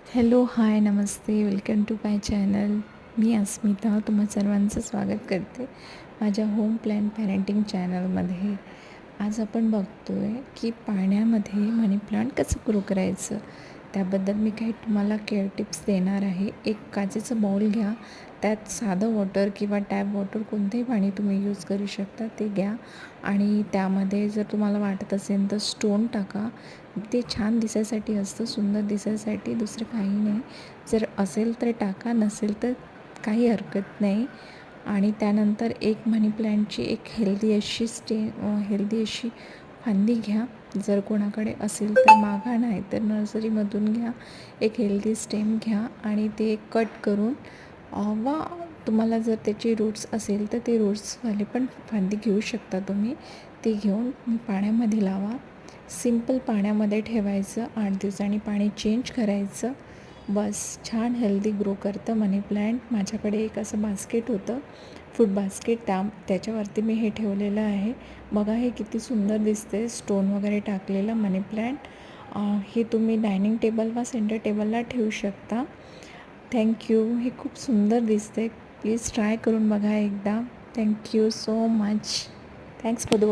Hello, hi, नमस्ते, welcome to my channel. मी अस्मिता तुम्हा सर्वांचं स्वागत करते माझ्या होम प्लॅन पॅरेंटिंग चॅनलमध्ये. आज आपण बघतो आहे की पाण्यामध्ये मनी प्लांट कसं ग्रो करायचं, त्याबद्दल मी काही तुम्हाला केअर टिप्स देणार आहे. एक काचेचं बाउल घ्या, त्यात साधं वॉटर किंवा टॅप वॉटर कोणतेही पाणी तुम्ही यूज करू शकता ते घ्या आणि त्यामध्ये जर तुम्हाला वाटत असेल तर स्टोन टाका. ते छान दिसायसाठी असतं, सुंदर दिसायसाठी, दुसरं काही नाही. जर असेल तर टाका, नसेल तर काही हरकत नाही. आणि त्यानंतर एक मनी प्लॅन्टची एक हेल्दी अशी फांदी घ्या. जर कोणाकडे असेल तर मागा, नाही तर नर्सरीमधून घ्या. एक हेल्दी स्टेम घ्या आणि ते कट करून वा तुम्हाला जर त्याचे रूट्स असेल तर ते रूट्सवाले पण फांदी घेऊ शकता तुम्ही. ते घेऊन पाण्यामध्ये लावा. सिंपल पाण्यामध्ये ठेवायचं, 8 दिवसांनी पाणी चेंज करायचं. बस, छान हेल्दी ग्रो करतं मनी प्लॅन्ट. माझ्याकडे एक असं बास्केट होतं, फ्रूट बास्केट, त्याच्यावरती मी हे ठेवलेलं आहे. बघा हे किती सुंदर दिसते, स्टोन वगैरे टाकलेलं मनी प्लॅन्ट. हे तुम्ही डायनिंग टेबल वा सेंटर टेबलला ठेवू शकता. थँक्यू. हे खूप सुंदर दिसते. प्लीज ट्राय करून बघा एकदा. Thank you so much. Thanks for the